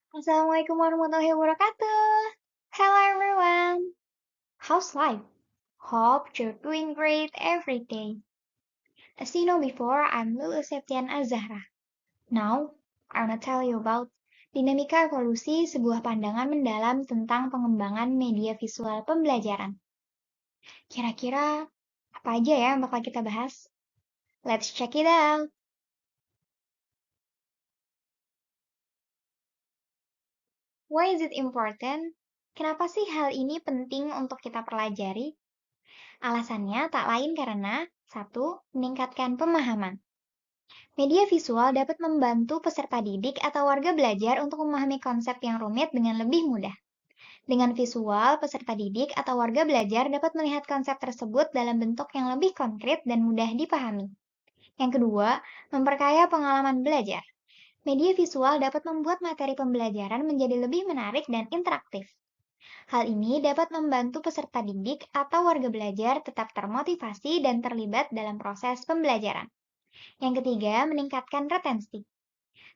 Assalamualaikum warahmatullahi wabarakatuh. Hello everyone. How's life? Hope you're doing great every day. As you know before, I'm Lulu Septian Azahra. Now, I wanna tell you about dinamika evolusi sebuah pandangan mendalam tentang pengembangan media visual pembelajaran. Kira-kira apa aja ya yang bakal kita bahas? Let's check it out. Why is it important? Kenapa sih hal ini penting untuk kita pelajari? Alasannya tak lain karena satu, meningkatkan pemahaman. Media visual dapat membantu peserta didik atau warga belajar untuk memahami konsep yang rumit dengan lebih mudah. Dengan visual, peserta didik atau warga belajar dapat melihat konsep tersebut dalam bentuk yang lebih konkret dan mudah dipahami. Yang kedua, memperkaya pengalaman belajar. Media visual dapat membuat materi pembelajaran menjadi lebih menarik dan interaktif. Hal ini dapat membantu peserta didik atau warga belajar tetap termotivasi dan terlibat dalam proses pembelajaran. Yang ketiga, meningkatkan retensi.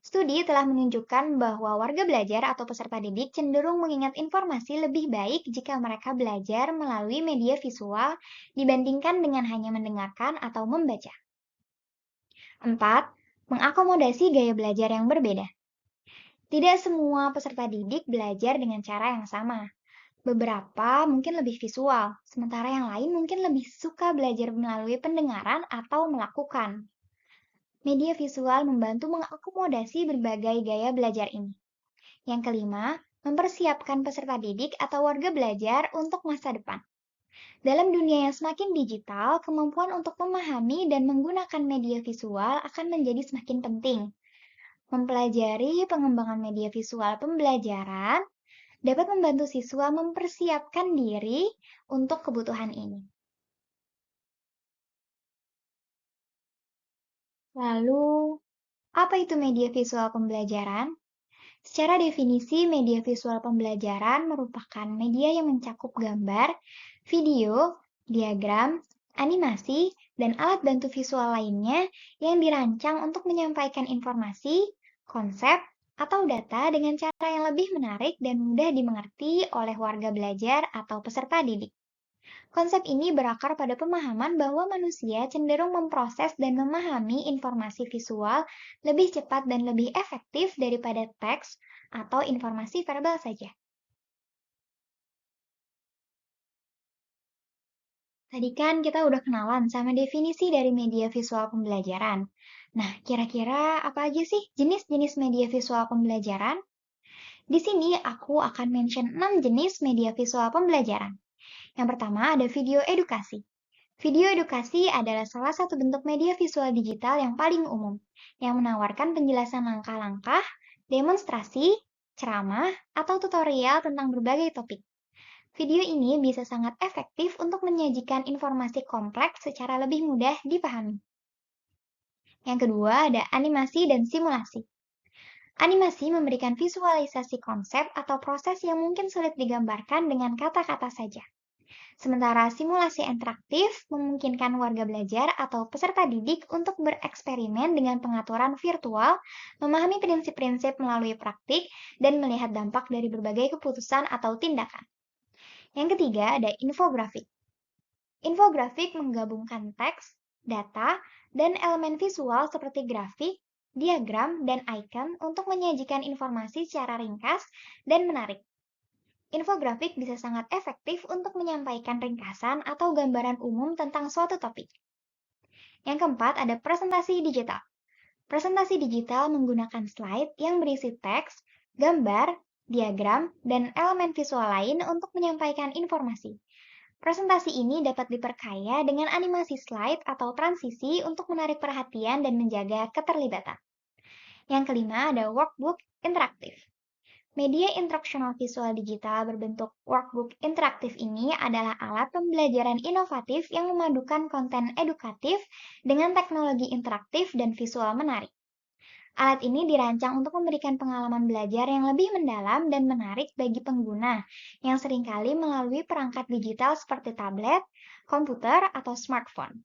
Studi telah menunjukkan bahwa warga belajar atau peserta didik cenderung mengingat informasi lebih baik jika mereka belajar melalui media visual dibandingkan dengan hanya mendengarkan atau membaca. 4. Mengakomodasi gaya belajar yang berbeda. Tidak semua peserta didik belajar dengan cara yang sama. Beberapa mungkin lebih visual, sementara yang lain mungkin lebih suka belajar melalui pendengaran atau melakukan. Media visual membantu mengakomodasi berbagai gaya belajar ini. Yang kelima, mempersiapkan peserta didik atau warga belajar untuk masa depan. Dalam dunia yang semakin digital, kemampuan untuk memahami dan menggunakan media visual akan menjadi semakin penting. Mempelajari pengembangan media visual pembelajaran dapat membantu siswa mempersiapkan diri untuk kebutuhan ini. Lalu, apa itu media visual pembelajaran? Secara definisi, media visual pembelajaran merupakan media yang mencakup gambar, video, diagram, animasi, dan alat bantu visual lainnya yang dirancang untuk menyampaikan informasi, konsep, atau data dengan cara yang lebih menarik dan mudah dimengerti oleh warga belajar atau peserta didik. Konsep ini berakar pada pemahaman bahwa manusia cenderung memproses dan memahami informasi visual lebih cepat dan lebih efektif daripada teks atau informasi verbal saja. Tadi kan kita udah kenalan sama definisi dari media visual pembelajaran. Nah, kira-kira apa aja sih jenis-jenis media visual pembelajaran? Di sini aku akan mention 6 jenis media visual pembelajaran. Yang pertama ada video edukasi. Video edukasi adalah salah satu bentuk media visual digital yang paling umum, yang menawarkan penjelasan langkah-langkah, demonstrasi, ceramah, atau tutorial tentang berbagai topik. Video ini bisa sangat efektif untuk menyajikan informasi kompleks secara lebih mudah dipahami. Yang kedua ada animasi dan simulasi. Animasi memberikan visualisasi konsep atau proses yang mungkin sulit digambarkan dengan kata-kata saja. Sementara simulasi interaktif memungkinkan warga belajar atau peserta didik untuk bereksperimen dengan pengaturan virtual, memahami prinsip-prinsip melalui praktik, dan melihat dampak dari berbagai keputusan atau tindakan. Yang ketiga ada infografik. Infografik menggabungkan teks, data, dan elemen visual seperti grafik, diagram, dan icon untuk menyajikan informasi secara ringkas dan menarik. Infografik bisa sangat efektif untuk menyampaikan ringkasan atau gambaran umum tentang suatu topik. Yang keempat, ada presentasi digital. Presentasi digital menggunakan slide yang berisi teks, gambar, diagram, dan elemen visual lain untuk menyampaikan informasi. Presentasi ini dapat diperkaya dengan animasi slide atau transisi untuk menarik perhatian dan menjaga keterlibatan. Yang kelima, ada workbook interaktif. Media instruksional visual digital berbentuk workbook interaktif ini adalah alat pembelajaran inovatif yang memadukan konten edukatif dengan teknologi interaktif dan visual menarik. Alat ini dirancang untuk memberikan pengalaman belajar yang lebih mendalam dan menarik bagi pengguna yang seringkali melalui perangkat digital seperti tablet, komputer, atau smartphone.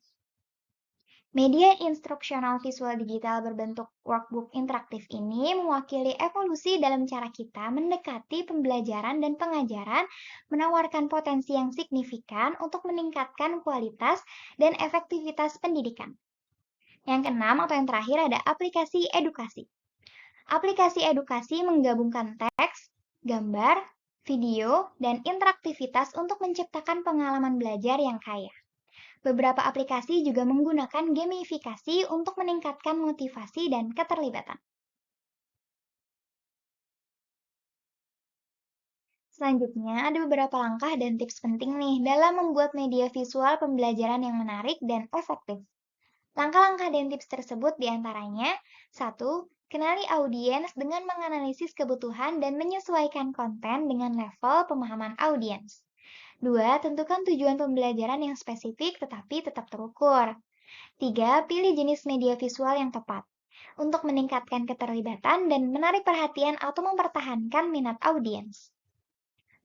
Media instruksional visual digital berbentuk workbook interaktif ini mewakili evolusi dalam cara kita mendekati pembelajaran dan pengajaran, menawarkan potensi yang signifikan untuk meningkatkan kualitas dan efektivitas pendidikan. Yang keenam atau yang terakhir ada aplikasi edukasi. Aplikasi edukasi menggabungkan teks, gambar, video, dan interaktivitas untuk menciptakan pengalaman belajar yang kaya. Beberapa aplikasi juga menggunakan gamifikasi untuk meningkatkan motivasi dan keterlibatan. Selanjutnya, ada beberapa langkah dan tips penting nih dalam membuat media visual pembelajaran yang menarik dan efektif. Langkah-langkah dan tips tersebut diantaranya: 1. Kenali audiens dengan menganalisis kebutuhan dan menyesuaikan konten dengan level pemahaman audiens. 2. Tentukan tujuan pembelajaran yang spesifik tetapi tetap terukur. 3. Pilih jenis media visual yang tepat untuk meningkatkan keterlibatan dan menarik perhatian atau mempertahankan minat audiens.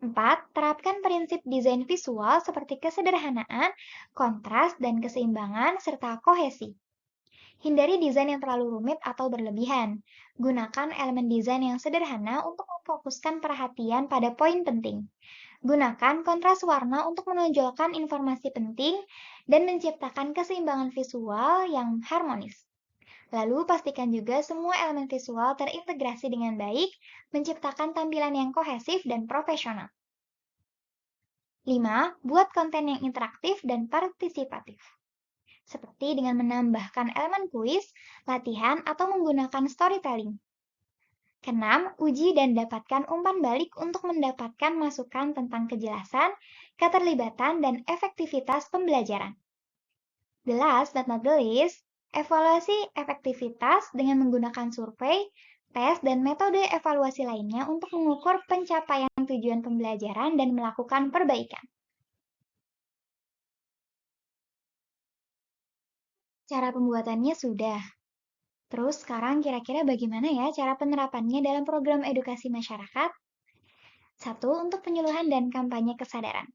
4. Terapkan prinsip desain visual seperti kesederhanaan, kontras, dan keseimbangan, serta kohesi. Hindari desain yang terlalu rumit atau berlebihan. Gunakan elemen desain yang sederhana untuk memfokuskan perhatian pada poin penting. Gunakan kontras warna untuk menonjolkan informasi penting dan menciptakan keseimbangan visual yang harmonis. Lalu pastikan juga semua elemen visual terintegrasi dengan baik, menciptakan tampilan yang kohesif dan profesional. 5. Buat konten yang interaktif dan partisipatif, seperti dengan menambahkan elemen kuis, latihan, atau menggunakan storytelling. Keenam, uji dan dapatkan umpan balik untuk mendapatkan masukan tentang kejelasan, keterlibatan, dan efektivitas pembelajaran. The last but not the least, evaluasi efektivitas dengan menggunakan survei, tes, dan metode evaluasi lainnya untuk mengukur pencapaian tujuan pembelajaran dan melakukan perbaikan. Cara pembuatannya sudah. Terus sekarang kira-kira bagaimana ya cara penerapannya dalam program edukasi masyarakat? 1. Untuk penyuluhan dan kampanye kesadaran,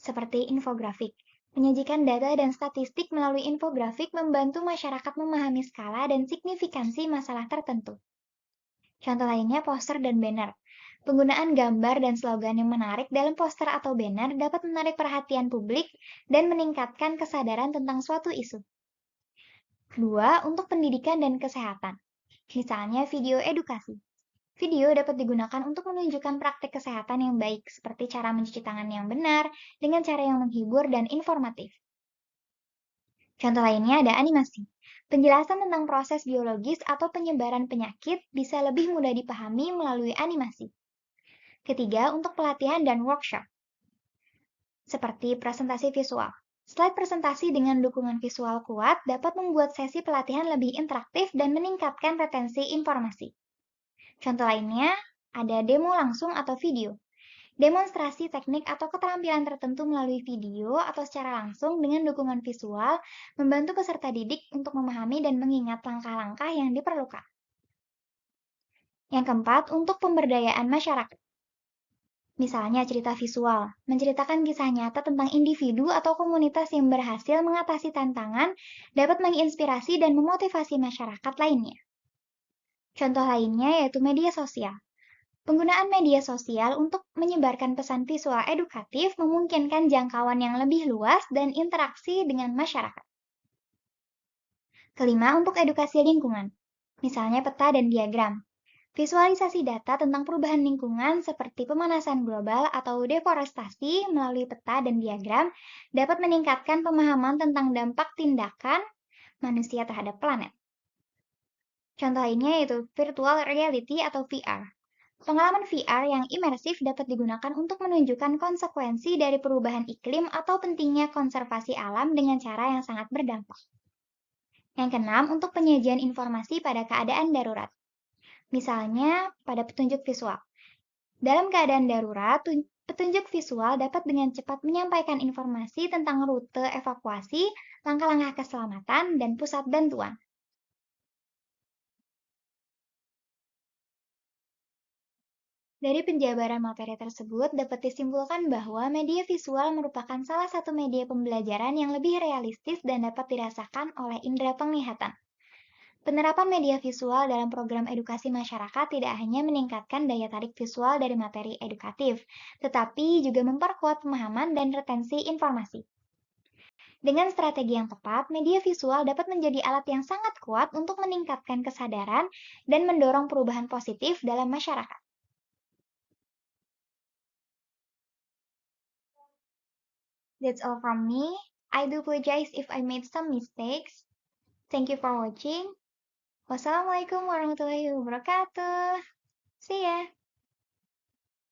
seperti infografik. Menyajikan data dan statistik melalui infografik membantu masyarakat memahami skala dan signifikansi masalah tertentu. Contoh lainnya poster dan banner. Penggunaan gambar dan slogan yang menarik dalam poster atau banner dapat menarik perhatian publik dan meningkatkan kesadaran tentang suatu isu. 2. Untuk pendidikan dan kesehatan. Misalnya video edukasi. Video dapat digunakan untuk menunjukkan praktik kesehatan yang baik, seperti cara mencuci tangan yang benar, dengan cara yang menghibur dan informatif. Contoh lainnya ada animasi. Penjelasan tentang proses biologis atau penyebaran penyakit bisa lebih mudah dipahami melalui animasi. Ketiga, untuk pelatihan dan workshop, seperti presentasi visual. Slide presentasi dengan dukungan visual kuat dapat membuat sesi pelatihan lebih interaktif dan meningkatkan retensi informasi. Contoh lainnya ada demo langsung atau video. Demonstrasi teknik atau keterampilan tertentu melalui video atau secara langsung dengan dukungan visual membantu peserta didik untuk memahami dan mengingat langkah-langkah yang diperlukan. Yang keempat, untuk pemberdayaan masyarakat. Misalnya cerita visual, menceritakan kisah nyata tentang individu atau komunitas yang berhasil mengatasi tantangan dapat menginspirasi dan memotivasi masyarakat lainnya. Contoh lainnya yaitu media sosial. Penggunaan media sosial untuk menyebarkan pesan visual edukatif memungkinkan jangkauan yang lebih luas dan interaksi dengan masyarakat. Kelima, untuk edukasi lingkungan, misalnya peta dan diagram. Visualisasi data tentang perubahan lingkungan seperti pemanasan global atau deforestasi melalui peta dan diagram dapat meningkatkan pemahaman tentang dampak tindakan manusia terhadap planet. Contoh lainnya yaitu virtual reality atau VR. Pengalaman VR yang imersif dapat digunakan untuk menunjukkan konsekuensi dari perubahan iklim atau pentingnya konservasi alam dengan cara yang sangat berdampak. Yang keenam, untuk penyajian informasi pada keadaan darurat. Misalnya, pada petunjuk visual. Dalam keadaan darurat, petunjuk visual dapat dengan cepat menyampaikan informasi tentang rute evakuasi, langkah-langkah keselamatan, dan pusat bantuan. Dari penjabaran materi tersebut dapat disimpulkan bahwa media visual merupakan salah satu media pembelajaran yang lebih realistis dan dapat dirasakan oleh indera penglihatan. Penerapan media visual dalam program edukasi masyarakat tidak hanya meningkatkan daya tarik visual dari materi edukatif, tetapi juga memperkuat pemahaman dan retensi informasi. Dengan strategi yang tepat, media visual dapat menjadi alat yang sangat kuat untuk meningkatkan kesadaran dan mendorong perubahan positif dalam masyarakat. That's all from me. I do apologize if I made some mistakes. Thank you for watching. Wassalamualaikum warahmatullahi wabarakatuh. See ya.